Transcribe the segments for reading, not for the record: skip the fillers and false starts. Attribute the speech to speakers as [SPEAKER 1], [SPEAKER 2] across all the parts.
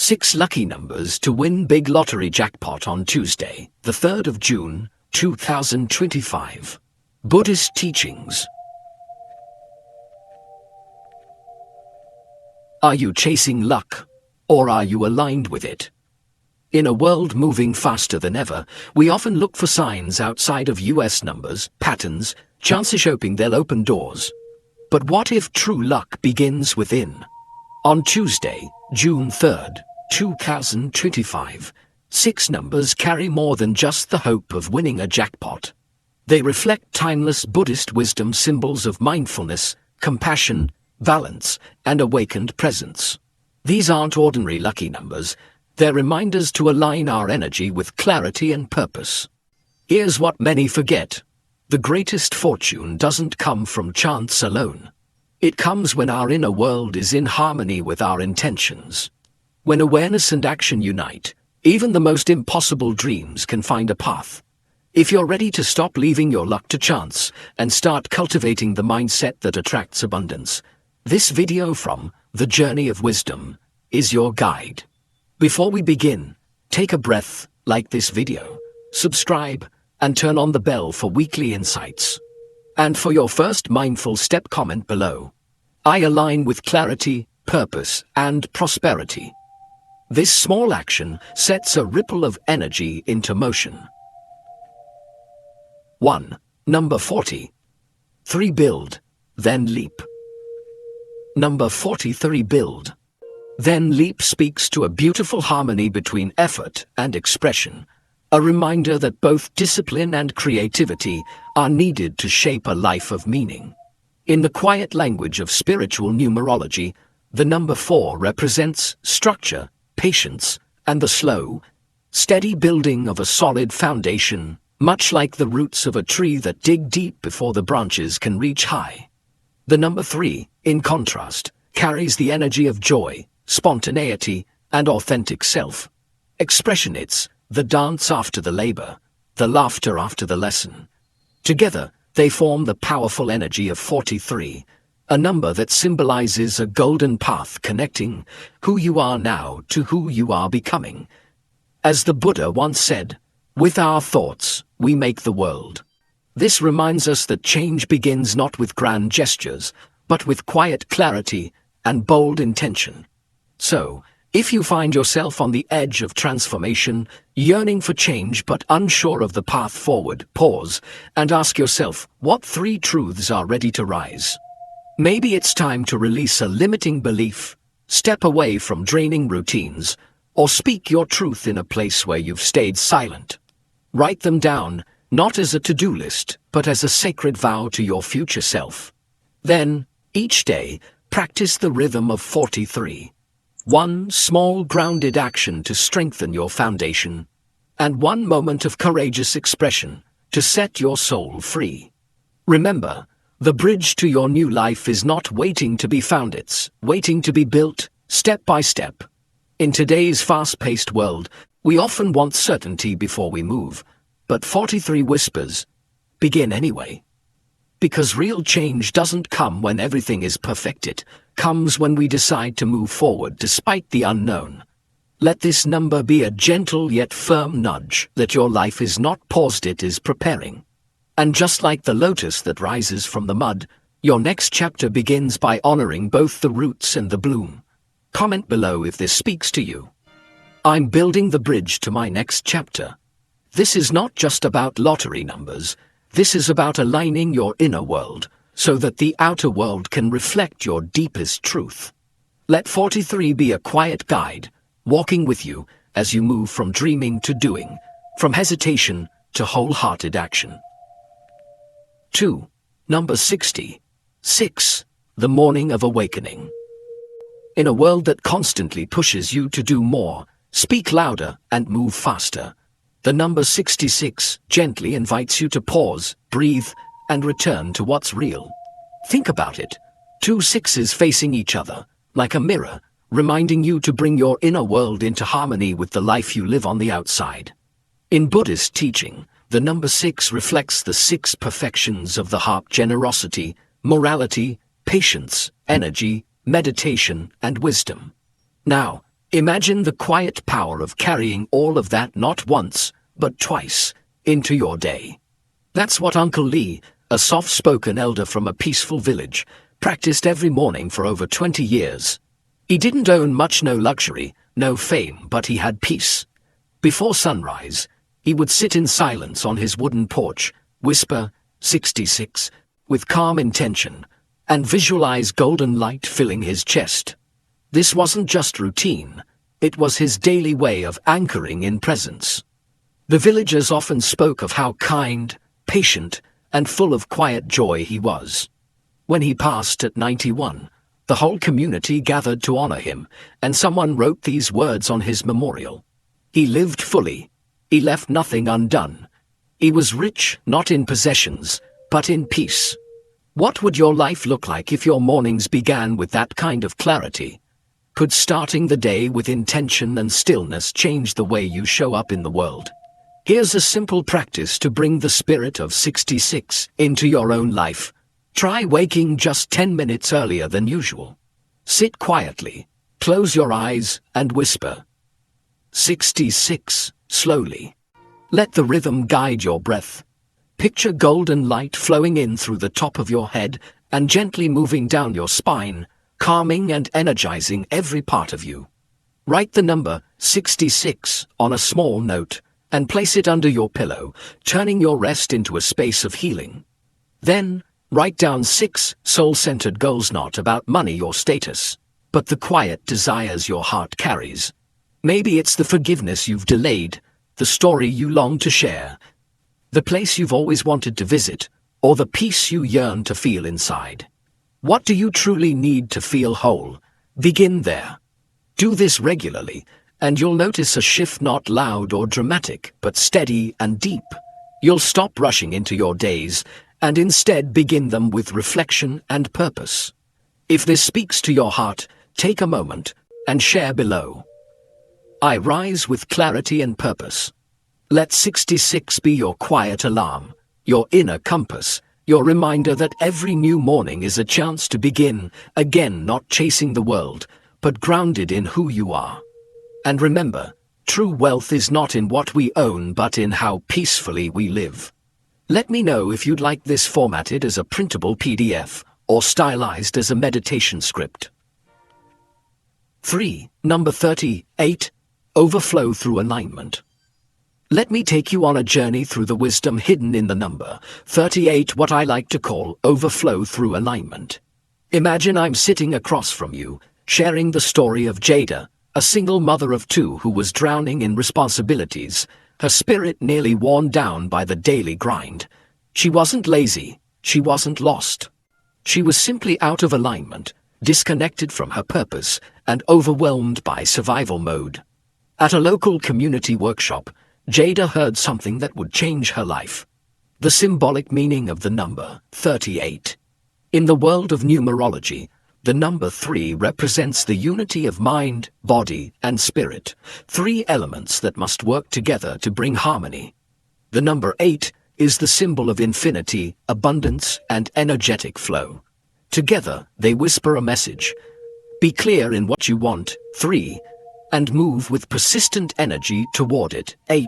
[SPEAKER 1] 6 lucky numbers to win big lottery jackpot on Tuesday, the 3rd of June, 2025. Buddhist Teachings. Are you chasing luck, or are you aligned with it? In a world moving faster than ever, we often look for signs outside of US numbers, patterns, chances hoping they'll open doors. But what if true luck begins within? On Tuesday, June 3rd, 2025, 6 numbers carry more than just the hope of winning a jackpot. They reflect timeless Buddhist wisdom, symbols of mindfulness, compassion, balance, and awakened presence. These aren't ordinary lucky numbers, they're reminders to align our energy with clarity and purpose. Here's what many forget. The greatest fortune doesn't come from chance alone. It comes when our inner world is in harmony with our intentions. When awareness and action unite, even the most impossible dreams can find a path. If you're ready to stop leaving your luck to chance and start cultivating the mindset that attracts abundance, this video from The Journey of Wisdom is your guide. Before we begin, take a breath, like this video, subscribe, and turn on the bell for weekly insights. And for your first mindful step, comment below. I align with clarity, purpose, and prosperity. This small action sets a ripple of energy into motion. 1. Number 40. 3. Build, then leap. Number 43. Build, then leap speaks to a beautiful harmony between effort and expression, a reminder that both discipline and creativity are needed to shape a life of meaning. In the quiet language of spiritual numerology, the number 4 represents structure, patience, and the slow, steady building of a solid foundation, much like the roots of a tree that dig deep before the branches can reach high. The number 3, in contrast, carries the energy of joy, spontaneity, and authentic self-expression. It's the dance after the labor, the laughter after the lesson. Together, they form the powerful energy of 43, a number that symbolizes a golden path connecting who you are now to who you are becoming. As the Buddha once said, "With our thoughts, we make the world." This reminds us that change begins not with grand gestures, but with quiet clarity and bold intention. So, if you find yourself on the edge of transformation, yearning for change but unsure of the path forward, pause and ask yourself, what 3 truths are ready to rise? Maybe it's time to release a limiting belief, step away from draining routines, or speak your truth in a place where you've stayed silent. Write them down, not as a to-do list, but as a sacred vow to your future self. Then, each day, practice the rhythm of 43. 1 small grounded action to strengthen your foundation, and 1 moment of courageous expression to set your soul free. Remember, the bridge to your new life is not waiting to be found, it's waiting to be built, step by step. In today's fast-paced world, we often want certainty before we move, but 43 whispers, begin anyway. Because real change doesn't come when everything is perfect, it comes when we decide to move forward despite the unknown. Let this number be a gentle yet firm nudge that your life is not paused, it is preparing. And just like the lotus that rises from the mud, your next chapter begins by honoring both the roots and the bloom. Comment below if this speaks to you. I'm building the bridge to my next chapter. This is not just about lottery numbers. This is about aligning your inner world so that the outer world can reflect your deepest truth. Let 43 be a quiet guide, walking with you as you move from dreaming to doing, from hesitation to wholehearted action. 2. Number 60. 6. The morning of awakening. In a world that constantly pushes you to do more, speak louder, and move faster, the number 66 gently invites you to pause, breathe, and return to what's real. Think about it. 2 6s facing each other, like a mirror, reminding you to bring your inner world into harmony with the life you live on the outside. In Buddhist teaching, the number 6 reflects the 6 perfections of the heart: generosity, morality, patience, energy, meditation, and wisdom. Now, Imagine the quiet power of carrying all of that not once, but twice, into your day. That's what Uncle Lee, a soft-spoken elder from a peaceful village, practiced every morning for over 20 years. He didn't own much, no luxury, no fame, but he had peace. Before sunrise, he would sit in silence on his wooden porch, whisper, 66, with calm intention, and visualize golden light filling his chest. This wasn't just routine, it was his daily way of anchoring in presence. The villagers often spoke of how kind, patient, and full of quiet joy he was. When he passed at 91, the whole community gathered to honor him, and someone wrote these words on his memorial. He lived fully. He left nothing undone. He was rich, not in possessions, but in peace. What would your life look like if your mornings began with that kind of clarity? Could starting the day with intention and stillness change the way you show up in the world? Here's a simple practice to bring the spirit of 66 into your own life. Try waking just 10 minutes earlier than usual. Sit quietly, close your eyes, and whisper, 66, slowly. Let the rhythm guide your breath. Picture golden light flowing in through the top of your head and gently moving down your spine, calming and energizing every part of you. Write the number 66 on a small note and place it under your pillow, turning your rest into a space of healing. Then, write down 6 soul-centered goals, not about money or status, but the quiet desires your heart carries. Maybe it's the forgiveness you've delayed, the story you long to share, the place you've always wanted to visit, or the peace you yearn to feel inside. What do you truly need to feel whole? Begin there. Do this regularly, and you'll notice a shift, not loud or dramatic, but steady and deep. You'll stop rushing into your days and instead begin them with reflection and purpose. If this speaks to your heart, take a moment and share below. I rise with clarity and purpose. Let 66 be your quiet alarm, your inner compass, your reminder that every new morning is a chance to begin again, not chasing the world, but grounded in who you are. And remember, true wealth is not in what we own, but in how peacefully we live. Let me know if you'd like this formatted as a printable PDF or stylized as a meditation script. 3. Number 38. Overflow through alignment. Let me take you on a journey through the wisdom hidden in the number 38, what I like to call overflow through alignment. Imagine I'm sitting across from you, sharing the story of Jada, a single mother of 2 who was drowning in responsibilities, her spirit nearly worn down by the daily grind. She wasn't lazy, she wasn't lost. She was simply out of alignment, disconnected from her purpose, and overwhelmed by survival mode. At a local community workshop, Jada heard something that would change her life. The symbolic meaning of the number 38. In the world of numerology, the number 3 represents the unity of mind, body, and spirit, 3 elements that must work together to bring harmony. The number 8 is the symbol of infinity, abundance, and energetic flow. Together, they whisper a message. Be clear in what you want, 3, and move with persistent energy toward it, 8.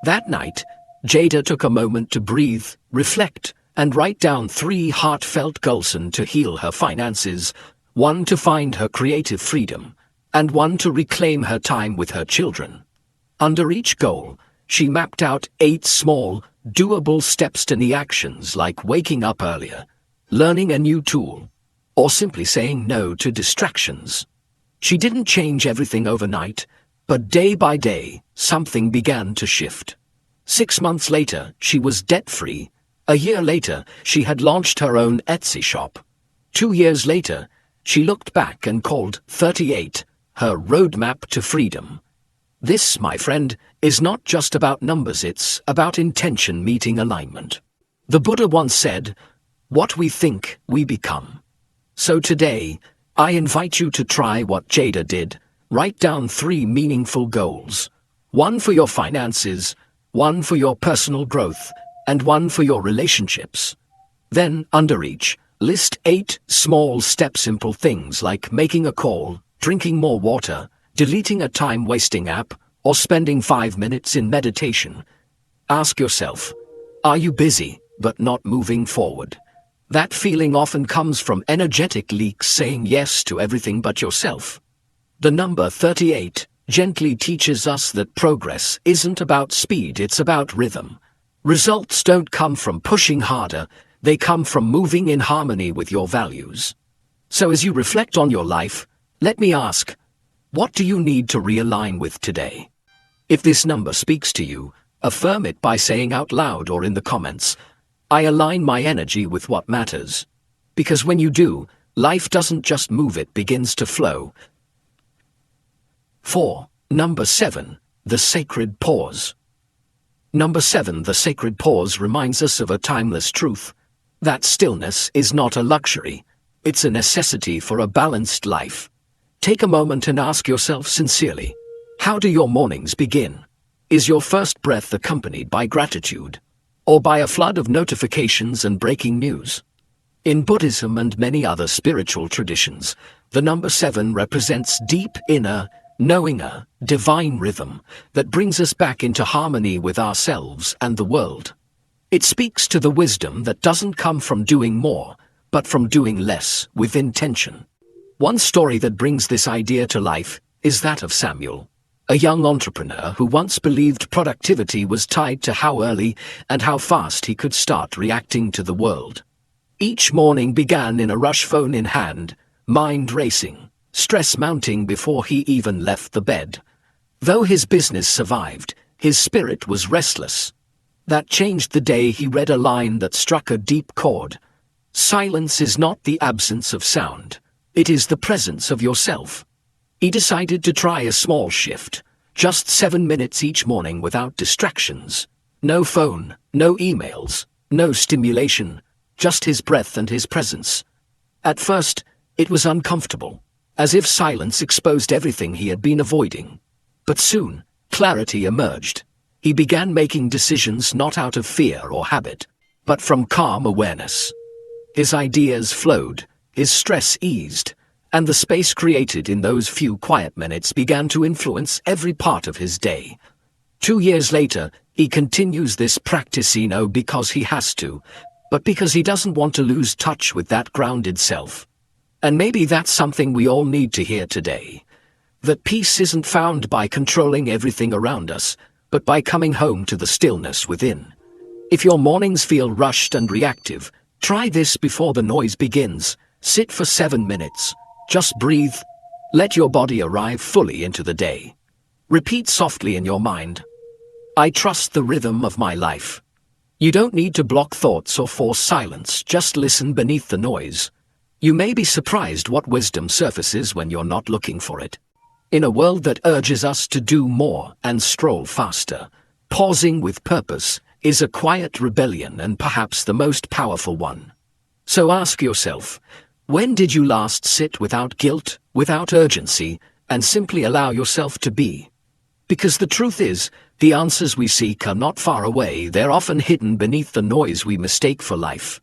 [SPEAKER 1] That night, Jada took a moment to breathe, reflect, and write down 3 heartfelt goals: to heal her finances, 1 to find her creative freedom, and 1 to reclaim her time with her children. Under each goal, she mapped out 8 small, doable steps to the actions, like waking up earlier, learning a new tool, or simply saying no to distractions. She didn't change everything overnight, but day by day, something began to shift. 6 months later, she was debt-free. A year later, she had launched her own Etsy shop. 2 years later, she looked back and called 38 her roadmap to freedom. This, my friend, is not just about numbers, it's about intention meeting alignment. The Buddha once said, "What we think, we become." So today, I invite you to try what Jada did. Write down 3 meaningful goals. 1 for your finances, 1 for your personal growth, and 1 for your relationships. Then, under each, list 8 small step simple things like making a call, drinking more water, deleting a time-wasting app, or spending 5 minutes in meditation. Ask yourself, are you busy but not moving forward? That feeling often comes from energetic leaks saying yes to everything but yourself. The number 38 gently teaches us that progress isn't about speed, it's about rhythm. Results don't come from pushing harder, they come from moving in harmony with your values. So as you reflect on your life, let me ask, what do you need to realign with today? If this number speaks to you, affirm it by saying out loud or in the comments, I align my energy with what matters. Because when you do, life doesn't just move, it begins to flow. 4. Number 7. The Sacred Pause. Number 7. The Sacred Pause reminds us of a timeless truth. That stillness is not a luxury. It's a necessity for a balanced life. Take a moment and ask yourself sincerely, how do your mornings begin? Is your first breath accompanied by gratitude, or by a flood of notifications and breaking news? In Buddhism and many other spiritual traditions, the number 7 represents deep inner, knowing a divine rhythm that brings us back into harmony with ourselves and the world. It speaks to the wisdom that doesn't come from doing more, but from doing less with intention. One story that brings this idea to life is that of Samuel, a young entrepreneur who once believed productivity was tied to how early and how fast he could start reacting to the world. Each morning began in a rush, phone in hand, mind racing, stress mounting before he even left the bed. Though his business survived, his spirit was restless. That changed the day he read a line that struck a deep chord. Silence is not the absence of sound. It is the presence of yourself. He decided to try a small shift, just 7 minutes each morning without distractions. No phone, no emails, no stimulation, just his breath and his presence. At first, it was uncomfortable, as if silence exposed everything he had been avoiding. But soon, clarity emerged. He began making decisions not out of fear or habit, but from calm awareness. His ideas flowed, his stress eased, and the space created in those few quiet minutes began to influence every part of his day. 2 years later, he continues this practice not because he has to, but because he doesn't want to lose touch with that grounded self. And maybe that's something we all need to hear today. That peace isn't found by controlling everything around us, but by coming home to the stillness within. If your mornings feel rushed and reactive, try this before the noise begins. Sit for 7 minutes. Just breathe. Let your body arrive fully into the day. Repeat softly in your mind, I trust the rhythm of my life. You don't need to block thoughts or force silence, just listen beneath the noise. You may be surprised what wisdom surfaces when you're not looking for it. In a world that urges us to do more and stroll faster, pausing with purpose is a quiet rebellion and perhaps the most powerful one. So ask yourself, when did you last sit without guilt, without urgency, and simply allow yourself to be? Because the truth is, the answers we seek are not far away, they're often hidden beneath the noise we mistake for life.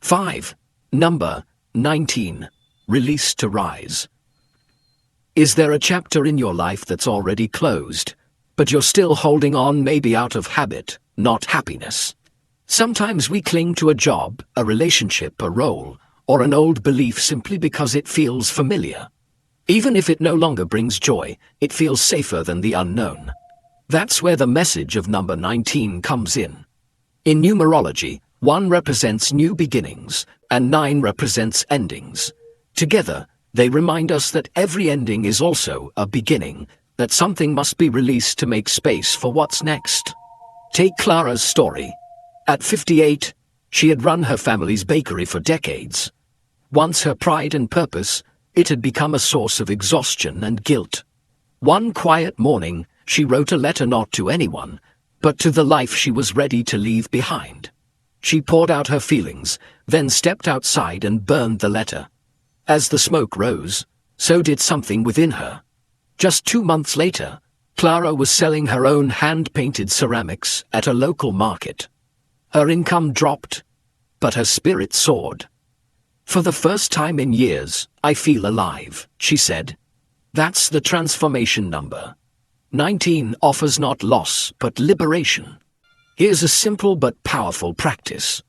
[SPEAKER 1] 5. Number 19. Release to rise. Is there a chapter in your life that's already closed, but you're still holding on, maybe out of habit, not happiness? Sometimes we cling to a job, a relationship, a role, or an old belief simply because it feels familiar. Even if it no longer brings joy, it feels safer than the unknown. That's where the message of number 19 comes in. In numerology, 1 represents new beginnings, and 9 represents endings. Together, they remind us that every ending is also a beginning, that something must be released to make space for what's next. Take Clara's story. At 58, she had run her family's bakery for decades. Once her pride and purpose, it had become a source of exhaustion and guilt. One quiet morning, she wrote a letter not to anyone, but to the life she was ready to leave behind. She poured out her feelings, then stepped outside and burned the letter. As the smoke rose, so did something within her. Just 2 months later, Clara was selling her own hand-painted ceramics at a local market. Her income dropped, but her spirit soared. For the first time in years, I feel alive, she said. That's the transformation number. 19 offers not loss, but liberation. Here's a simple but powerful practice.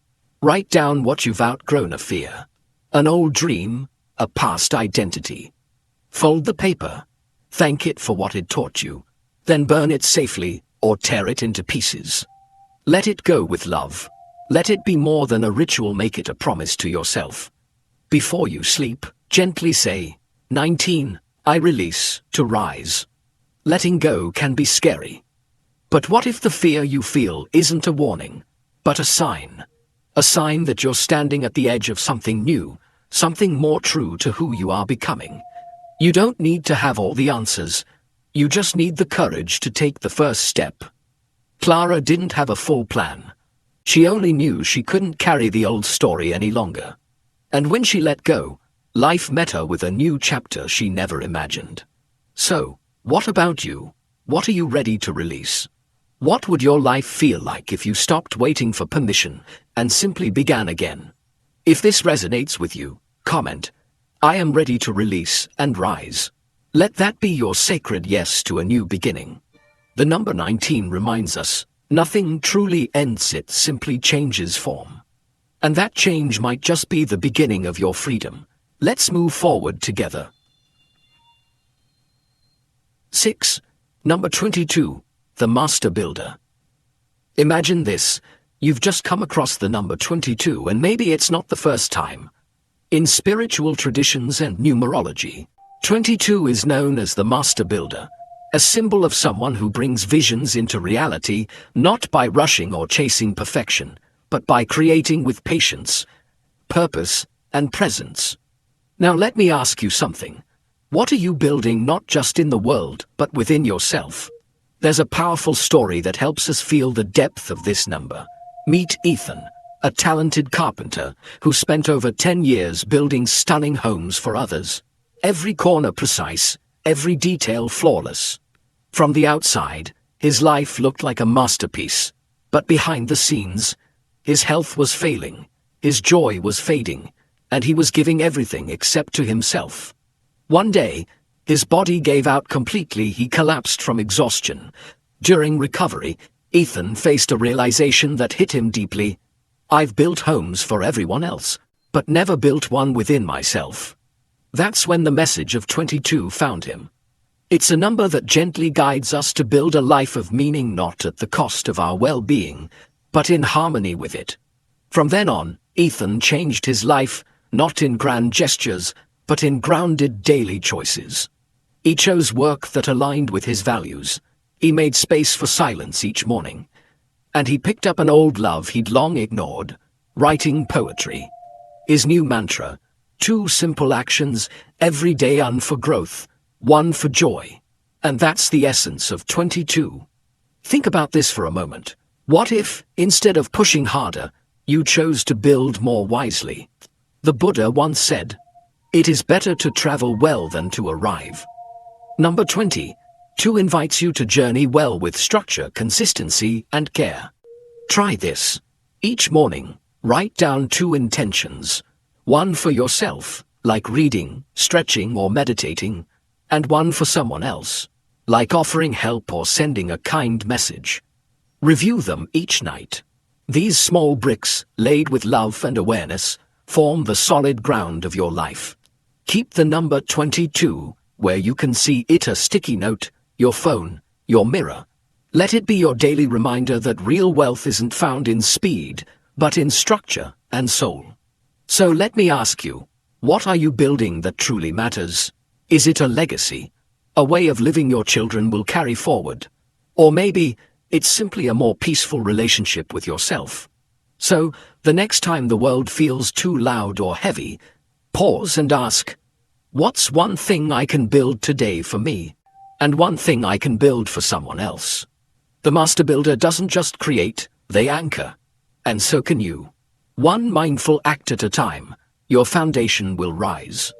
[SPEAKER 1] Write down what you've outgrown: a fear, an old dream, a past identity. Fold the paper. Thank it for what it taught you. Then burn it safely or tear it into pieces. Let it go with love. Let it be more than a ritual. Make it a promise to yourself. Before you sleep, gently say, 19, I release, to rise. Letting go can be scary. But what if the fear you feel isn't a warning, but a sign? A sign that you're standing at the edge of something new, something more true to who you are becoming. You don't need to have all the answers. You just need the courage to take the first step. Clara didn't have a full plan. She only knew she couldn't carry the old story any longer. And when she let go, life met her with a new chapter she never imagined. So, what about you? What are you ready to release? What would your life feel like if you stopped waiting for permission and simply began again? If this resonates with you, comment, I am ready to release and rise. Let that be your sacred yes to a new beginning. The number 19 reminds us, nothing truly ends, it simply changes form. And that change might just be the beginning of your freedom. Let's move forward together. 6. Number 22. The Master Builder. Imagine this. You've just come across the number 22, and maybe it's not the first time. In spiritual traditions and numerology, 22 is known as the Master Builder, a symbol of someone who brings visions into reality, not by rushing or chasing perfection, but by creating with patience, purpose, and presence. Now let me ask you something. What are you building, not just in the world, but within yourself? There's a powerful story that helps us feel the depth of this number. Meet Ethan, a talented carpenter who spent over 10 years building stunning homes for others. Every corner precise, every detail flawless. From the outside, his life looked like a masterpiece. But behind the scenes, his health was failing, his joy was fading, and he was giving everything except to himself. One day, his body gave out completely. He collapsed from exhaustion. During recovery, Ethan faced a realization that hit him deeply. I've built homes for everyone else, but never built one within myself. That's when the message of 22 found him. It's a number that gently guides us to build a life of meaning, not at the cost of our well-being, but in harmony with it. From then on, Ethan changed his life, not in grand gestures, but in grounded daily choices. He chose work that aligned with his values. He made space for silence each morning. And he picked up an old love he'd long ignored, writing poetry. His new mantra, 2 simple actions, every day, one for growth, 1 for joy. And that's the essence of 22. Think about this for a moment. What if, instead of pushing harder, you chose to build more wisely? The Buddha once said, it is better to travel well than to arrive. Number 20. 2 invites you to journey well with structure, consistency, and care. Try this. Each morning, write down 2 intentions. 1 for yourself, like reading, stretching, or meditating, and 1 for someone else, like offering help or sending a kind message. Review them each night. These small bricks, laid with love and awareness, form the solid ground of your life. Keep the number 22 where you can see it: a sticky note, your phone, your mirror. Let it be your daily reminder that real wealth isn't found in speed, but in structure and soul. So let me ask you, what are you building that truly matters? Is it a legacy? A way of living your children will carry forward? Or maybe it's simply a more peaceful relationship with yourself? So, the next time the world feels too loud or heavy, pause and ask, what's one thing I can build today for me? And one thing I can build for someone else? The Master Builder doesn't just create, they anchor. And so can you. One mindful act at a time, your foundation will rise.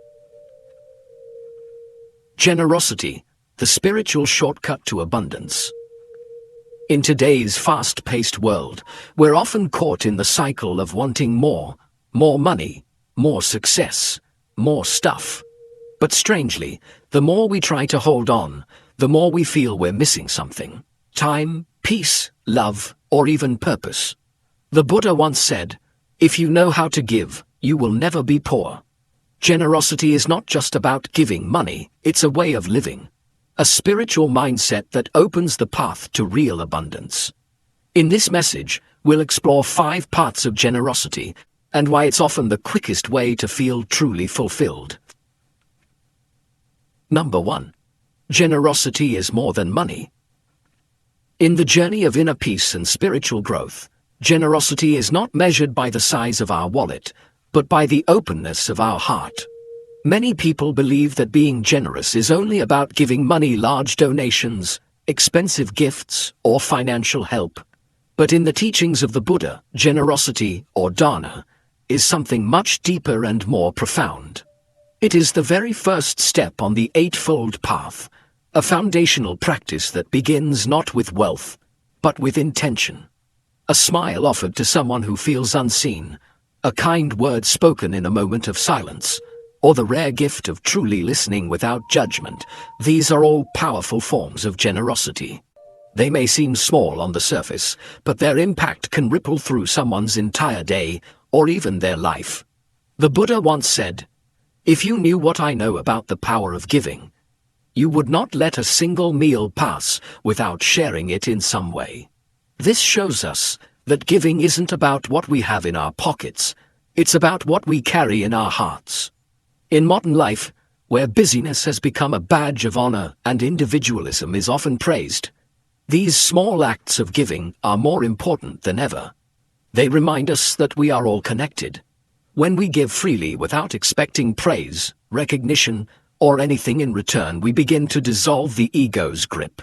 [SPEAKER 1] Generosity, the spiritual shortcut to abundance. In today's fast-paced world, we're often caught in the cycle of wanting more money, more success, more stuff. But strangely, the more we try to hold on, the more we feel we're missing something. Time, peace, love, or even purpose. The Buddha once said, "If you know how to give, you will never be poor." Generosity is not just about giving money, it's a way of living. A spiritual mindset that opens the path to real abundance. In this message, we'll explore 5 parts of generosity and why it's often the quickest way to feel truly fulfilled. Number 1. Generosity is more than money. In the journey of inner peace and spiritual growth, generosity is not measured by the size of our wallet, but by the openness of our heart. Many people believe that being generous is only about giving money, large donations, expensive gifts, or financial help. But in the teachings of the Buddha, generosity, or dana, is something much deeper and more profound. It is the very first step on the Eightfold Path, a foundational practice that begins not with wealth, but with intention. A smile offered to someone who feels unseen, a kind word spoken in a moment of silence, or the rare gift of truly listening without judgment. These are all powerful forms of generosity. They may seem small on the surface, but their impact can ripple through someone's entire day, or even their life. The Buddha once said, "If you knew what I know about the power of giving, you would not let a single meal pass without sharing it in some way." This shows us that giving isn't about what we have in our pockets, it's about what we carry in our hearts. In modern life, where busyness has become a badge of honor and individualism is often praised, these small acts of giving are more important than ever. They remind us that we are all connected. When we give freely without expecting praise, recognition, or anything in return, we begin to dissolve the ego's grip.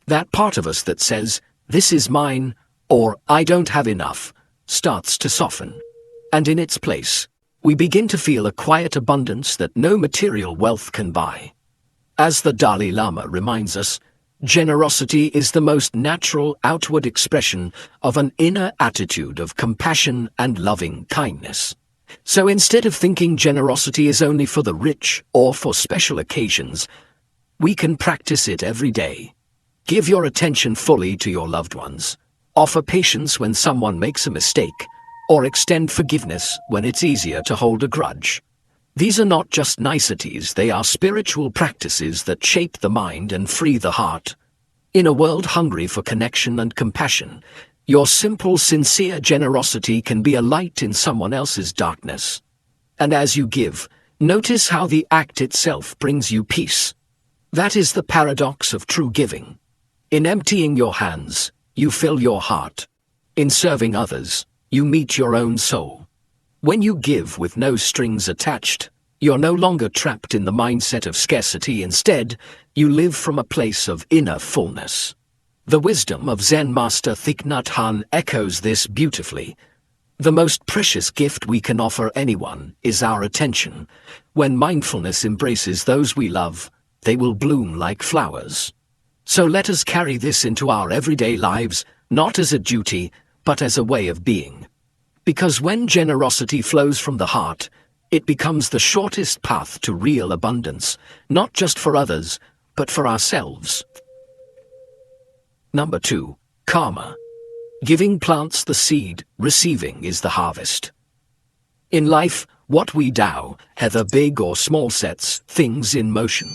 [SPEAKER 1] That part of us that says, "This is mine," or "I don't have enough," starts to soften. And in its place, we begin to feel a quiet abundance that no material wealth can buy. As the Dalai Lama reminds us, generosity is the most natural outward expression of an inner attitude of compassion and loving kindness. So instead of thinking generosity is only for the rich or for special occasions, we can practice it every day. Give your attention fully to your loved ones. Offer patience when someone makes a mistake, or extend forgiveness when it's easier to hold a grudge. These are not just niceties, they are spiritual practices that shape the mind and free the heart. In a world hungry for connection and compassion, your simple, sincere generosity can be a light in someone else's darkness. And as you give, notice how the act itself brings you peace. That is the paradox of true giving. In emptying your hands, you fill your heart. In serving others, you meet your own soul. When you give with no strings attached, you're no longer trapped in the mindset of scarcity. Instead, you live from a place of inner fullness. The wisdom of Zen Master Thich Nhat Hanh echoes this beautifully. The most precious gift we can offer anyone is our attention. When mindfulness embraces those we love, they will bloom like flowers. So let us carry this into our everyday lives, not as a duty, but as a way of being. Because when generosity flows from the heart, it becomes the shortest path to real abundance, not just for others, but for ourselves. Number 2. Karma. Giving plants the seed, receiving is the harvest. In life, what we do, whether big or small, sets things in motion.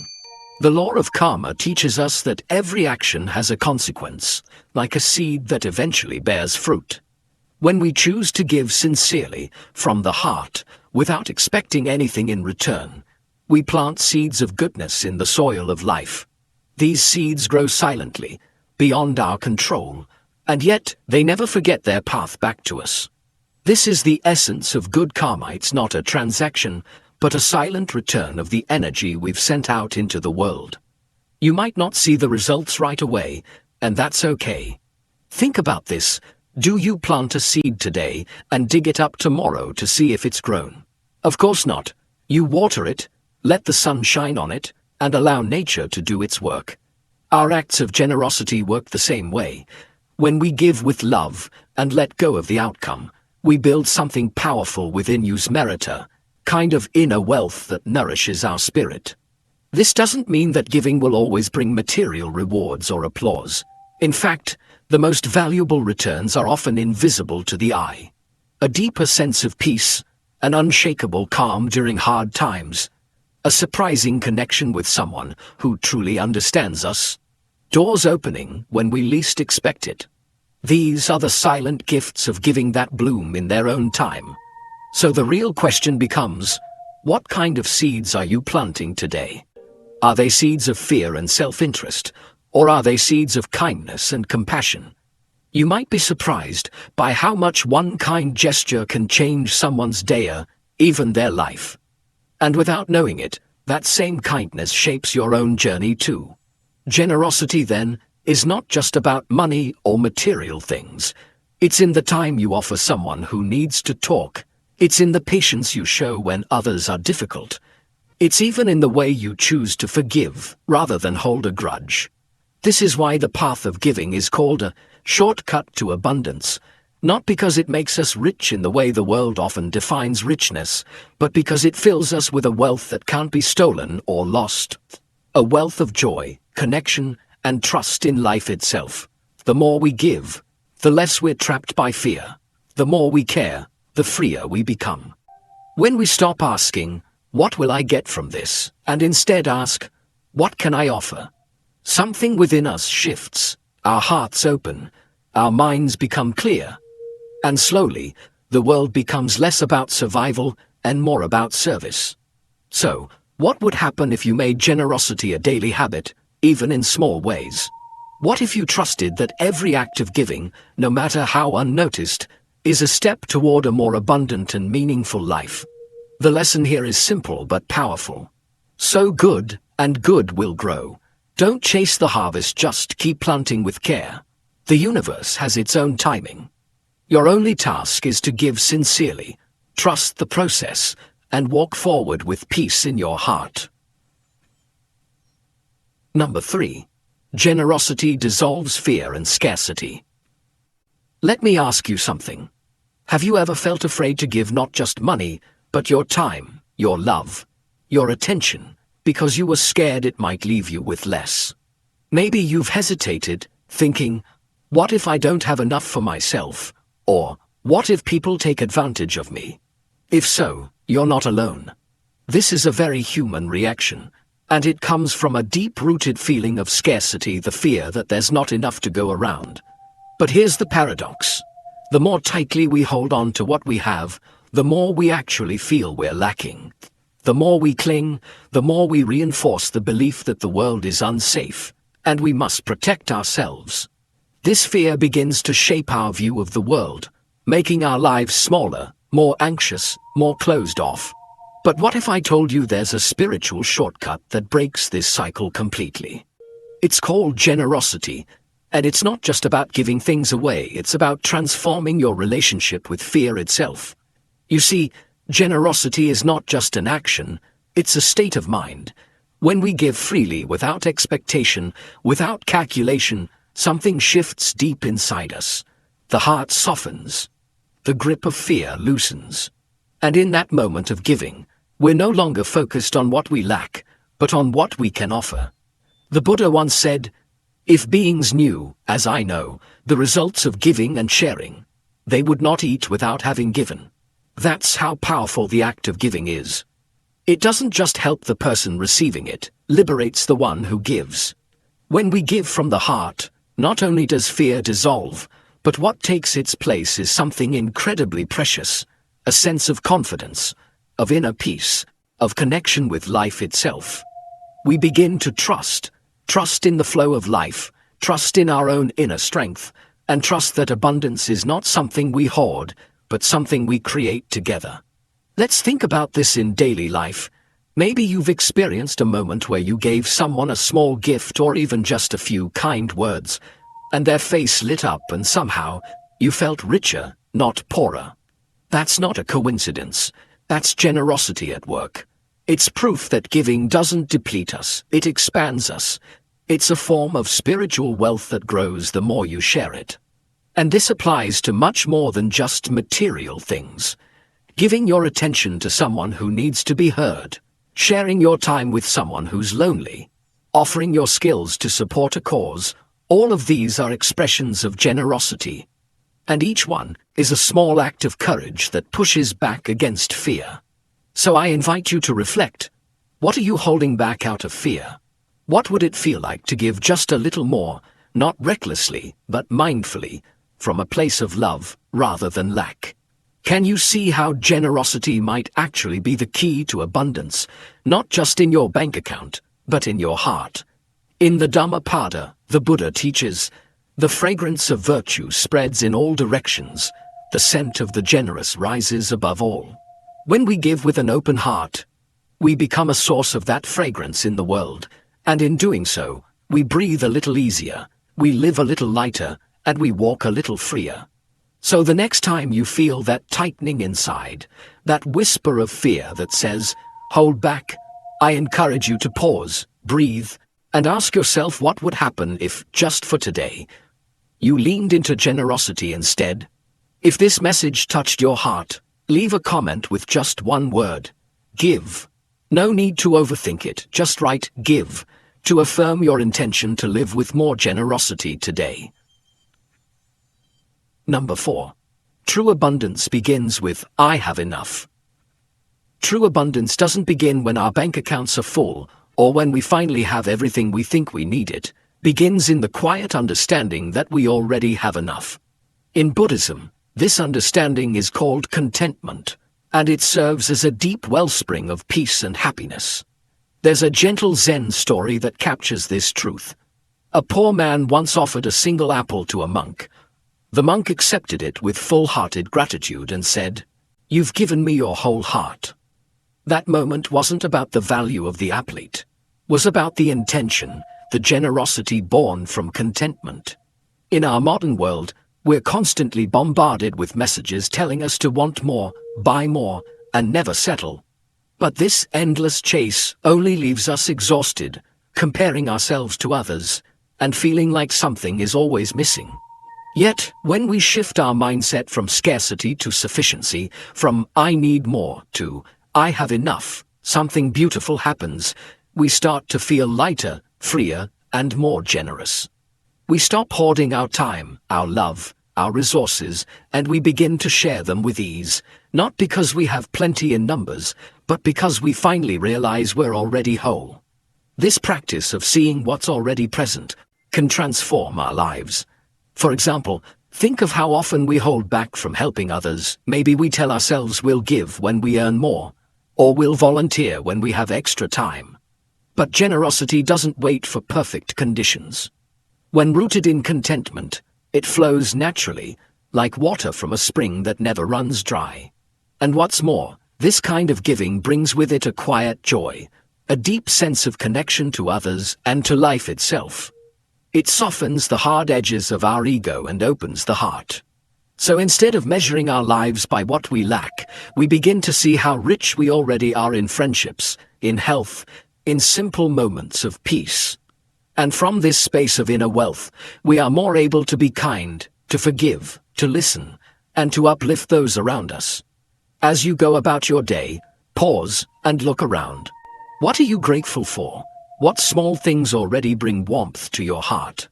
[SPEAKER 1] The law of karma teaches us that every action has a consequence, like a seed that eventually bears fruit. When we choose to give sincerely, from the heart, without expecting anything in return, we plant seeds of goodness in the soil of life. These seeds grow silently, beyond our control, and yet they never forget their path back to us. This is the essence of good karma. It's not a transaction, but a silent return of the energy we've sent out into the world. You might not see the results right away, and that's okay. Think about this. Do you plant a seed today and dig it up tomorrow to see if it's grown? Of course not. You water it, let the sun shine on it, and allow nature to do its work. Our acts of generosity work the same way. When we give with love and let go of the outcome, we build something powerful within us, merita, kind of inner wealth that nourishes our spirit. This doesn't mean that giving will always bring material rewards or applause. In fact, the most valuable returns are often invisible to the eye. A deeper sense of peace, an unshakable calm during hard times, a surprising connection with someone who truly understands us, doors opening when we least expect it. These are the silent gifts of giving that bloom in their own time. So the real question becomes, what kind of seeds are you planting today? Are they seeds of fear and self-interest, or are they seeds of kindness and compassion? You might be surprised by how much one kind gesture can change someone's day, even their life. And without knowing it, that same kindness shapes your own journey too. Generosity, then, is not just about money or material things. It's in the time you offer someone who needs to talk. It's in the patience you show when others are difficult. It's even in the way you choose to forgive rather than hold a grudge. This is why the path of giving is called a shortcut to abundance, not because it makes us rich in the way the world often defines richness, but because it fills us with a wealth that can't be stolen or lost. A wealth of joy, connection, and trust in life itself. The more we give, the less we're trapped by fear. The more we care, the freer we become. When we stop asking, "What will I get from this?" and instead ask, "What can I offer?" something within us shifts, our hearts open, our minds become clear, and slowly, the world becomes less about survival and more about service. So, what would happen if you made generosity a daily habit, even in small ways? What if you trusted that every act of giving, no matter how unnoticed, is a step toward a more abundant and meaningful life? The lesson here is simple but powerful. Sow good, and good will grow. Don't chase the harvest, just keep planting with care. The universe has its own timing. Your only task is to give sincerely, trust the process, and walk forward with peace in your heart. Number 3. Generosity dissolves fear and scarcity. Let me ask you something. Have you ever felt afraid to give not just money, but your time, your love, your attention, because you were scared it might leave you with less? Maybe you've hesitated, thinking, "What if I don't have enough for myself?" Or, "What if people take advantage of me?" If so, you're not alone. This is a very human reaction, and it comes from a deep-rooted feeling of scarcity, the fear that there's not enough to go around. But here's the paradox. The more tightly we hold on to what we have, the more we actually feel we're lacking. The more we cling, the more we reinforce the belief that the world is unsafe, and we must protect ourselves. This fear begins to shape our view of the world, making our lives smaller, more anxious, more closed off. But what if I told you there's a spiritual shortcut that breaks this cycle completely? It's called generosity, and it's not just about giving things away, it's about transforming your relationship with fear itself. You see, generosity is not just an action, it's a state of mind. When we give freely without expectation, without calculation, something shifts deep inside us. The heart softens. The grip of fear loosens. And in that moment of giving, we're no longer focused on what we lack, but on what we can offer. The Buddha once said, "If beings knew, as I know, the results of giving and sharing, they would not eat without having given." That's how powerful the act of giving is. It doesn't just help the person receiving it, liberates the one who gives. When we give from the heart, not only does fear dissolve, but what takes its place is something incredibly precious, a sense of confidence, of inner peace, of connection with life itself. We begin to trust in the flow of life, trust in our own inner strength, and trust that abundance is not something we hoard, but something we create together. Let's think about this in daily life. Maybe you've experienced a moment where you gave someone a small gift or even just a few kind words, and their face lit up and somehow you felt richer, not poorer. That's not a coincidence. That's generosity at work. It's proof that giving doesn't deplete us, it expands us. It's a form of spiritual wealth that grows the more you share it. And this applies to much more than just material things. Giving your attention to someone who needs to be heard. sharing your time with someone who's lonely, offering your skills to support a cause. All of these are expressions of generosity. And each one is a small act of courage that pushes back against fear. So I invite you to reflect. What are you holding back out of fear? What would it feel like to give just a little more, not recklessly, but mindfully, from a place of love rather than lack? Can you see how generosity might actually be the key to abundance, not just in your bank account, but in your heart? In the Dhammapada, the Buddha teaches, the fragrance of virtue spreads in all directions, the scent of the generous rises above all. When we give with an open heart, we become a source of that fragrance in the world, and in doing so, we breathe a little easier, we live a little lighter, and we walk a little freer. So the next time you feel that tightening inside, that whisper of fear that says, hold back, I encourage you to pause, breathe, and ask yourself what would happen if, just for today, you leaned into generosity instead. If this message touched your heart, leave a comment with just one word: give. No need to overthink it, just write give to affirm your intention to live with more generosity today. Number 4. True abundance begins with I have enough. True abundance doesn't begin when our bank accounts are full or when we finally have everything we think we need. It begins in the quiet understanding that we already have enough. In Buddhism, this understanding is called contentment, and it serves as a deep wellspring of peace and happiness. There's a gentle Zen story that captures this truth. A poor man once offered a single apple to a monk. The monk accepted it with full-hearted gratitude and said, "You've given me your whole heart." That moment wasn't about the value of the apple, it was about the intention, the generosity born from contentment. In our modern world, we're constantly bombarded with messages telling us to want more, buy more, and never settle. But this endless chase only leaves us exhausted, comparing ourselves to others, and feeling like something is always missing. Yet, when we shift our mindset from scarcity to sufficiency, from I need more to I have enough, something beautiful happens. We start to feel lighter, freer, and more generous. We stop hoarding our time, our love, our resources, and we begin to share them with ease, not because we have plenty in numbers, but because we finally realize we're already whole. This practice of seeing what's already present can transform our lives. For example, think of how often we hold back from helping others. Maybe we tell ourselves we'll give when we earn more, or we'll volunteer when we have extra time. But generosity doesn't wait for perfect conditions. When rooted in contentment, it flows naturally, like water from a spring that never runs dry. And what's more, this kind of giving brings with it a quiet joy, a deep sense of connection to others and to life itself. It softens the hard edges of our ego and opens the heart. So instead of measuring our lives by what we lack, we begin to see how rich we already are in friendships, in health, in simple moments of peace. And from this space of inner wealth, we are more able to be kind, to forgive, to listen, and to uplift those around us. As you go about your day, pause and look around. What are you grateful for? What small things already bring warmth to your heart?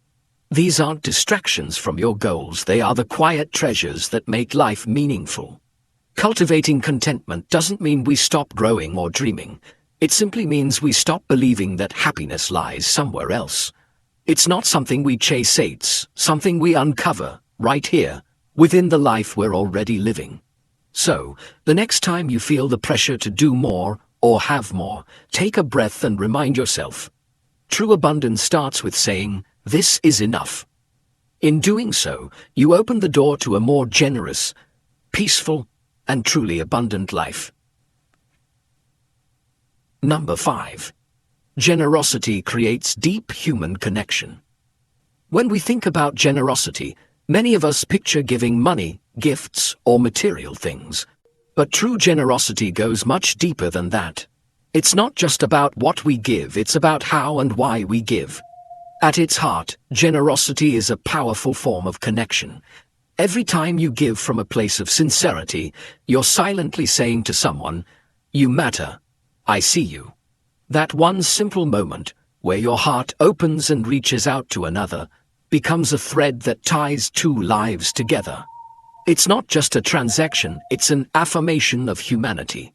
[SPEAKER 1] These aren't distractions from your goals, they are the quiet treasures that make life meaningful. Cultivating contentment doesn't mean we stop growing or dreaming. It simply means we stop believing that happiness lies somewhere else. It's not something we chase, it's something we uncover, right here, within the life we're already living. So, the next time you feel the pressure to do more or have more, take a breath and remind yourself. True abundance starts with saying, "This is enough." In doing so, you open the door to a more generous, peaceful, and truly abundant life. Number 5. Generosity creates deep human connection. When we think about generosity, many of us picture giving money, gifts, or material things. But true generosity goes much deeper than that. It's not just about what we give, it's about how and why we give. At its heart, generosity is a powerful form of connection. Every time you give from a place of sincerity, you're silently saying to someone, "You matter. I see you." That one simple moment, where your heart opens and reaches out to another, becomes a thread that ties two lives together. It's not just a transaction, it's an affirmation of humanity.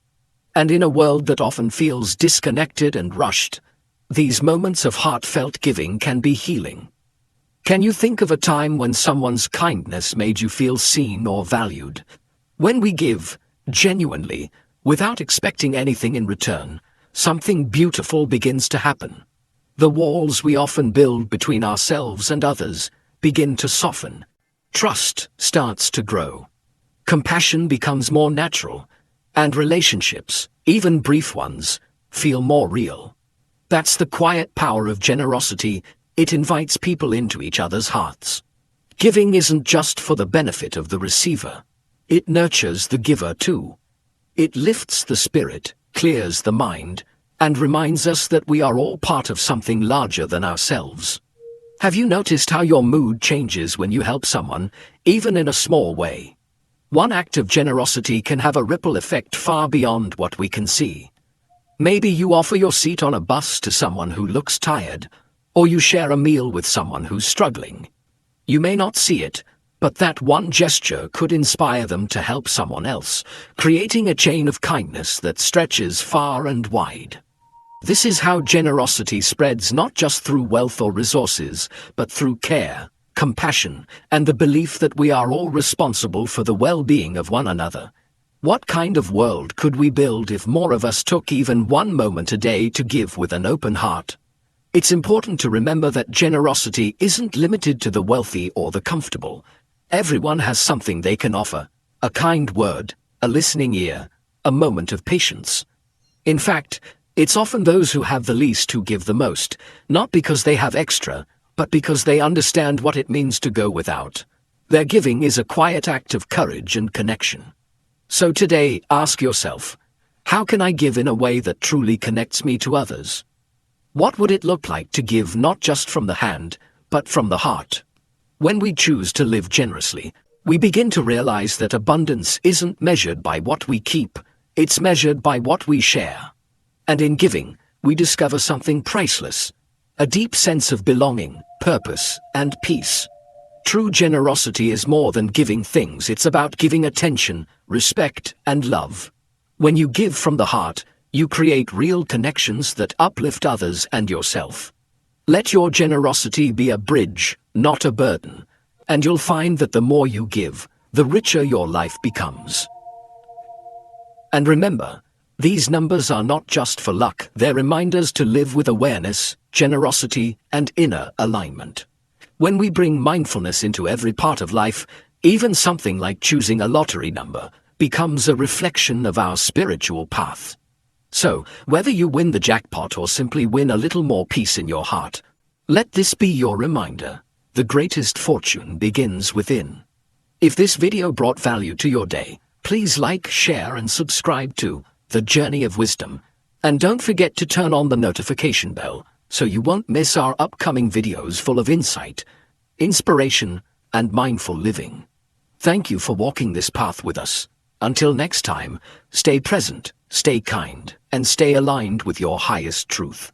[SPEAKER 1] And in a world that often feels disconnected and rushed, these moments of heartfelt giving can be healing. Can you think of a time when someone's kindness made you feel seen or valued? When we give, genuinely, without expecting anything in return, something beautiful begins to happen. The walls we often build between ourselves and others begin to soften. Trust starts to grow. Compassion becomes more natural, and relationships, even brief ones, feel more real. That's the quiet power of generosity. It invites people into each other's hearts. Giving isn't just for the benefit of the receiver. It nurtures the giver too. It lifts the spirit, clears the mind, and reminds us that we are all part of something larger than ourselves. Have you noticed how your mood changes when you help someone, even in a small way? One act of generosity can have a ripple effect far beyond what we can see. Maybe you offer your seat on a bus to someone who looks tired, or you share a meal with someone who's struggling. You may not see it, but that one gesture could inspire them to help someone else, creating a chain of kindness that stretches far and wide. This is how generosity spreads, not just through wealth or resources, but through care, compassion, and the belief that we are all responsible for the well-being of one another. What kind of world could we build if more of us took even one moment a day to give with an open heart? It's important to remember that generosity isn't limited to the wealthy or the comfortable. Everyone has something they can offer: a kind word, a listening ear, a moment of patience. In fact, it's often those who have the least who give the most, not because they have extra, but because they understand what it means to go without. Their giving is a quiet act of courage and connection. So today, ask yourself, how can I give in a way that truly connects me to others? What would it look like to give not just from the hand, but from the heart? When we choose to live generously, we begin to realize that abundance isn't measured by what we keep, it's measured by what we share. And in giving, we discover something priceless: a deep sense of belonging, purpose, and peace. True generosity is more than giving things, it's about giving attention, respect, and love. When you give from the heart, you create real connections that uplift others and yourself. Let your generosity be a bridge, not a burden, and you'll find that the more you give, the richer your life becomes. And remember, these numbers are not just for luck, they're reminders to live with awareness, generosity, and inner alignment. When we bring mindfulness into every part of life, even something like choosing a lottery number becomes a reflection of our spiritual path. So, whether you win the jackpot or simply win a little more peace in your heart, let this be your reminder: the greatest fortune begins within. If this video brought value to your day, please like, share, and subscribe to The Journey of Wisdom. And don't forget to turn on the notification bell so you won't miss our upcoming videos full of insight, inspiration, and mindful living. Thank you for walking this path with us. Until next time, stay present, stay kind, and stay aligned with your highest truth.